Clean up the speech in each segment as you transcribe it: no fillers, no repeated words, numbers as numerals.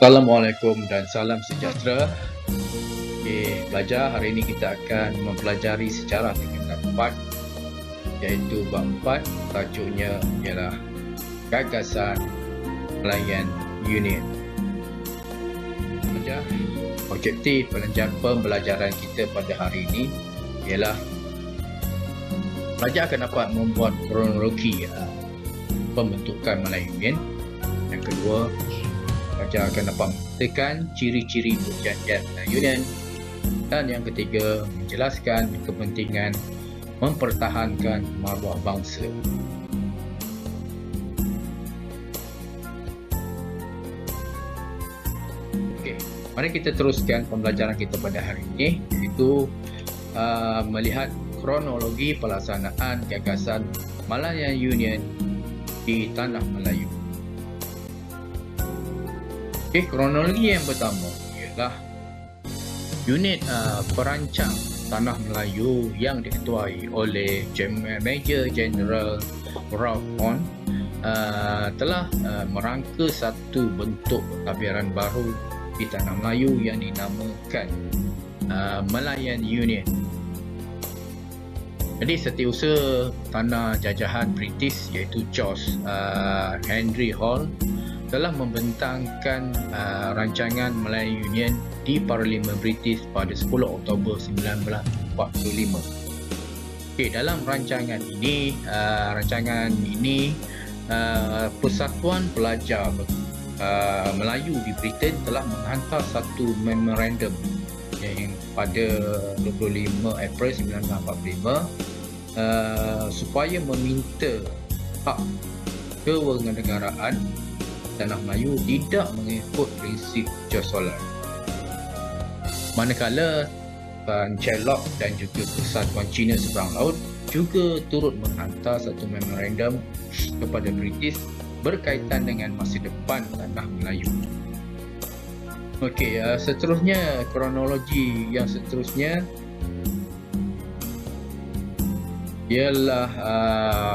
Assalamualaikum dan salam sejahtera. Okay, belajar hari ini kita akan mempelajari sejarah tingkatan 4, iaitu bab 4, tajuknya ialah Gagasan Melayan Union. Objektif pembelajaran kita pada hari ini ialah pelajar akan dapat membuat kronologi pembentukan Melayu Union. Yang kedua, pelajar akan dapat mengatakan ciri-ciri perjanjian Melayu Union. Dan yang ketiga, menjelaskan kepentingan mempertahankan maruah bangsa. Okey, mari kita teruskan pembelajaran kita pada hari ini, iaitu melihat kronologi pelaksanaan gagasan Malayan Union di Tanah Melayu. Okey, kronologi yang pertama ialah unit perancang Tanah Melayu yang diketuai oleh Major General Ralph Horn telah merangka satu bentuk pentadbiran baru di Tanah Melayu yang dinamakan Malayan Union. Jadi setiausaha tanah jajahan British iaitu George Henry Hall telah membentangkan rancangan Malayan Union di Parlimen British pada 10 Oktober 1945. Okay, dalam rancangan ini Persatuan Pelajar Melayu di Britain telah menghantar satu memorandum yang pada 25 April 1945 supaya meminta hak kewarganegaraan Tanah Melayu tidak mengikut prinsip George Solar. Manakala Tan Lok dan juga Persatuan Cina Seberang Laut juga turut menghantar satu memorandum kepada British berkaitan dengan masa depan Tanah Melayu. Okey, seterusnya kronologi yang seterusnya ialah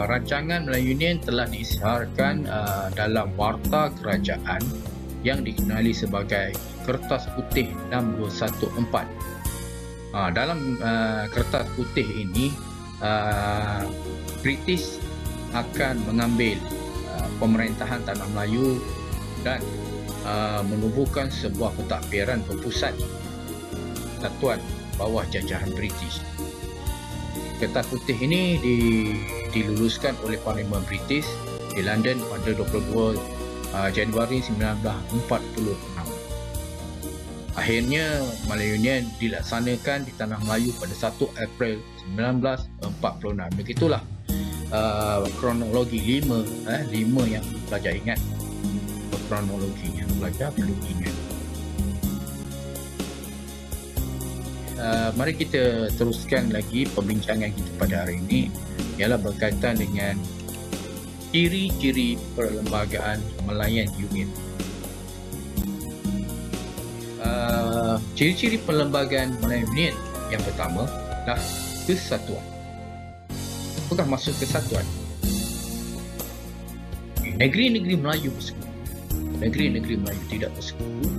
rancangan Melayu Union telah diisytiharkan dalam Warta Kerajaan yang dikenali sebagai Kertas Putih 6214. Dalam Kertas Putih ini British akan mengambil pemerintahan Tanah Melayu dan menubuhkan sebuah pentadbiran berpusat satuan bawah jajahan British. Kertas Putih ini diluluskan oleh Parlimen British di London pada 22 Januari 1946. Akhirnya Malayan Union dilaksanakan di Tanah Melayu pada 1 April 1946. Begitulah kronologi 5 yang pelajar ingat. Kronologi yang pelajar perlu ingat. Mari kita teruskan lagi perbincangan kita pada hari ini, ialah berkaitan dengan ciri-ciri perlembagaan Malayan Union. Ciri-ciri perlembagaan Malayan Union yang pertama adalah kesatuan. Apakah maksud kesatuan? Negeri-negeri Melayu bersekutu, negeri-negeri Melayu tidak bersekutu,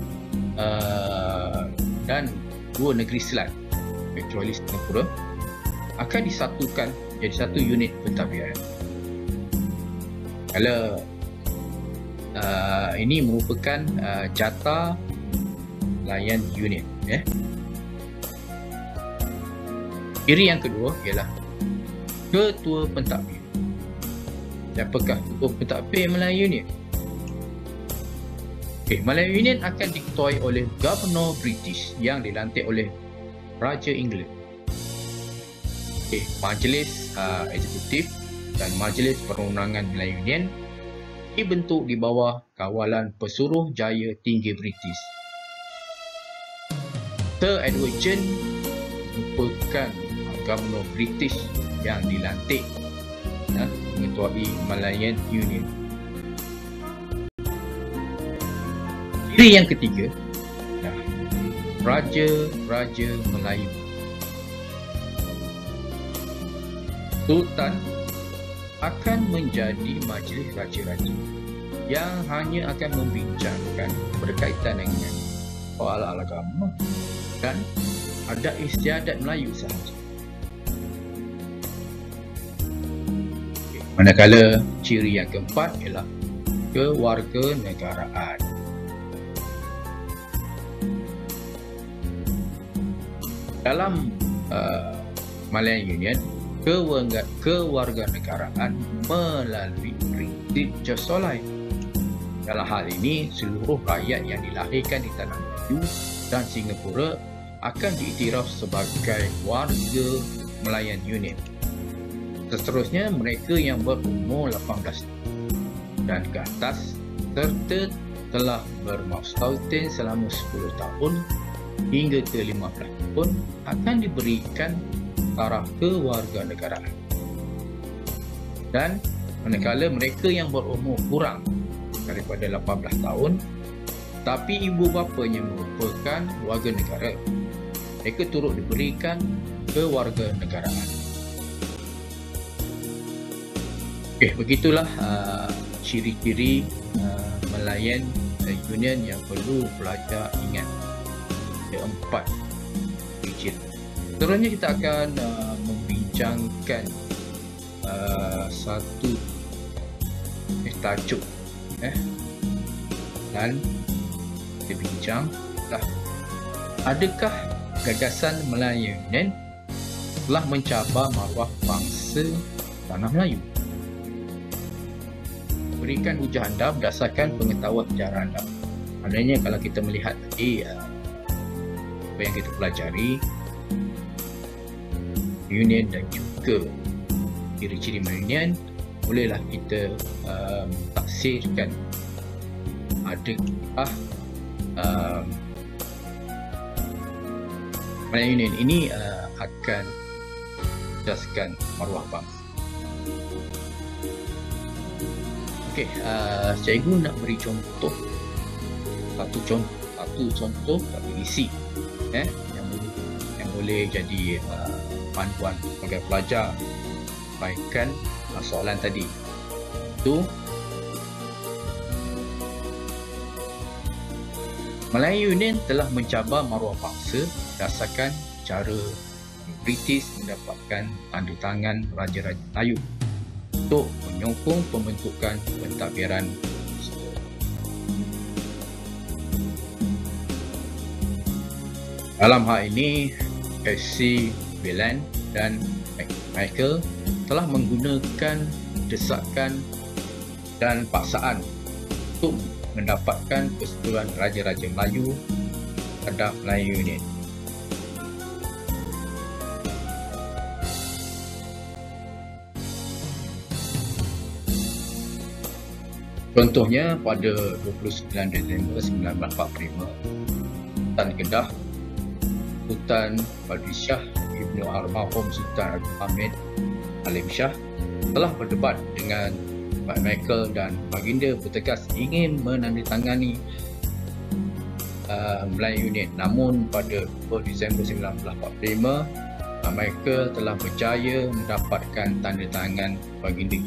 dan dua negeri Selat kecuali Singapura akan disatukan jadi satu unit pentadbiran. Kalau ini merupakan jata Malayan Union. Ciri yang kedua ialah ketua pentadbir. Siapakah ketua pentadbir Malayan Union? Malayan Union akan diketuai oleh Governor British yang dilantik oleh Raja England. Majlis Eksekutif dan Majlis Perundangan Malayan Union dibentuk di bawah kawalan Pesuruh Jaya Tinggi British. Sir Edward Chen merupakan Governor British yang dilantik mengetuai Malayan Union. Ciri yang ketiga, Raja-Raja Melayu. Sultan akan menjadi majlis raja-raja. yang hanya akan membincangkan berkaitan dengan soal agama dan adat istiadat Melayu sahaja. Manakala ciri yang keempat ialah kewarganegaraan. Dalam Malayan Union, kewarganegaraan melalui prinsip Jus Soli. Dalam hal ini, seluruh rakyat yang dilahirkan di tanah Melayu dan Singapura akan diiktiraf sebagai warga Malayan Union. Seterusnya, mereka yang berumur 18 dan ke atas serta telah bermastautin selama 10 tahun hingga ke 15 tahun akan diberikan taraf kewarganegaraan. Dan manakala mereka yang berumur kurang daripada 18 tahun tapi ibu bapanya merupakan warga negara, mereka turut diberikan kewarganegaraan. Begitulah ciri-ciri Malayan Union yang perlu pelajar ingat. Ada 4 ciri. Seterusnya kita akan membincangkan satu tajuk dan kita bincang adakah gagasan Malayan Union telah mencabar maruah bangsa tanah Melayu? Berikan hujah anda berdasarkan pengetahuan sejarah anda. Adanya kalau kita melihat tadi apa yang kita pelajari Union dan juga ciri-ciri Union, bolehlah kita taksirkan adakah Malayan Union ini akan menjaskan maruah bangsa. Cikgu nak beri contoh, satu contoh isi yang boleh jadi panduan bagi pelajar baikkan soalan tadi. Itu Malayan Union telah mencabar maruah bangsa berdasarkan cara British mendapatkan tanda tangan Raja-Raja Melayu untuk menyokong pembentukan pentadbiran. Dalam hal ini, FC Belan dan Michael telah menggunakan desakan dan paksaan untuk mendapatkan persetujuan Raja-Raja Melayu terhadap Malayan Union. Contohnya pada 29 Disember 1945, Sultan Kedah, Sultan Badri Shah Ibnu Almarhum Sultan Ahmed Halim Shah telah berdebat dengan Pak Michael dan baginda bertegas ingin menandatangani Malayan Union. Namun pada 2 Disember 1945, Pak Michael telah berjaya mendapatkan tanda tangan baginda.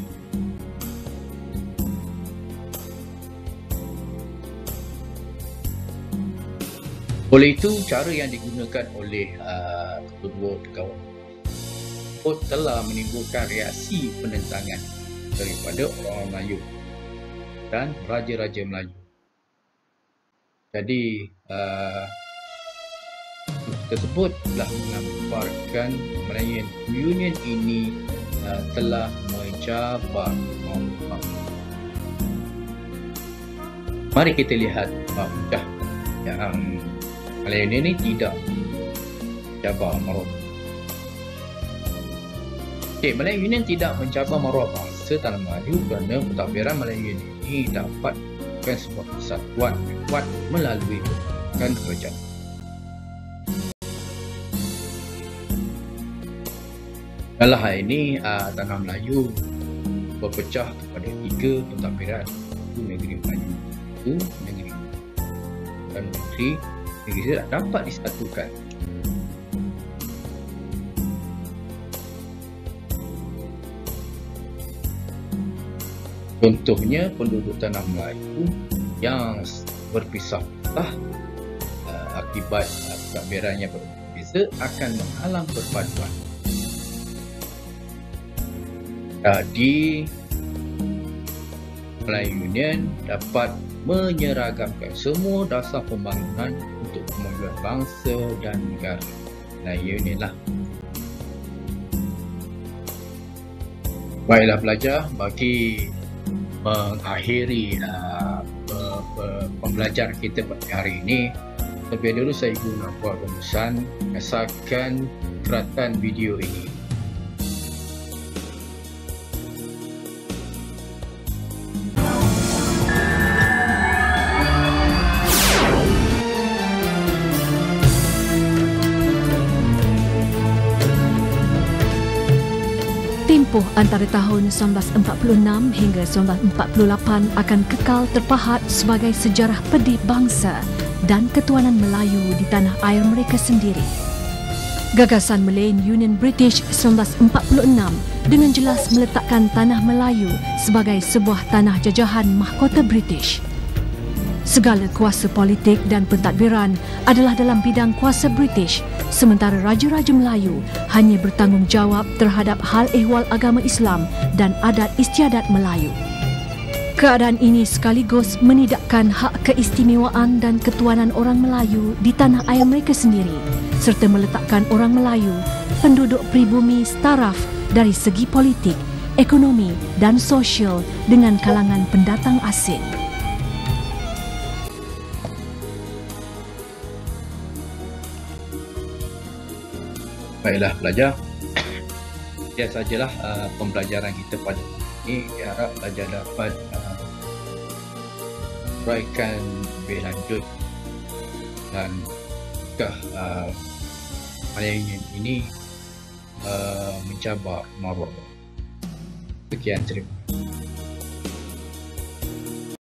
Oleh itu, cara yang digunakan oleh kedua pegawai telah menimbulkan reaksi penentangan daripada orang Melayu dan Raja-Raja Melayu. Jadi, tersebut telah mengambarkan Malayan Union ini telah mencabar maruah. Mari kita lihat hujah yang Malayan ini tidak mencabar maruah. Malayan Union tidak mencabar maruah bangsa tanah Melayu kerana pentadbiran Malayan Union ini dapat bukan sebuah kesatuan yang kuat melalui pembentukan kerajaan. Dalam hal ini, tanah Melayu berpecah kepada 3 pentadbiran, iaitu negeri Melayu, itu negeri dan negeri tidak dapat disatukan. Contohnya penduduk tanah Melayu yang berpisah-pisah akibat takbirannya berbeza akan menghalang perpaduan. Jadi Melayu Union dapat menyeragamkan semua dasar pembangunan untuk kemajuan bangsa dan negara. Melayu Union lah. Baiklah pelajar, bagi mengakhiri pembelajaran kita pada hari ini, terlebih dahulu saya guna buat rumusan asalkan keratan video ini. Tempoh antara tahun 1946 hingga 1948 akan kekal terpahat sebagai sejarah pedih bangsa dan ketuanan Melayu di tanah air mereka sendiri. Gagasan Malayan Union British 1946 dengan jelas meletakkan tanah Melayu sebagai sebuah tanah jajahan mahkota British. Segala kuasa politik dan pentadbiran adalah dalam bidang kuasa British, sementara Raja-Raja Melayu hanya bertanggungjawab terhadap hal ehwal agama Islam dan adat istiadat Melayu. Keadaan ini sekaligus menidakkan hak keistimewaan dan ketuanan orang Melayu di tanah air mereka sendiri, serta meletakkan orang Melayu, penduduk pribumi setaraf dari segi politik, ekonomi dan sosial dengan kalangan pendatang asing. Baiklah pelajar, ya sajalah pembelajaran kita pada ini. Diharap pelajar dapat uraikan lebih lanjut dan Malayan Union ini mencabar maruah. Sekian, terima kasih.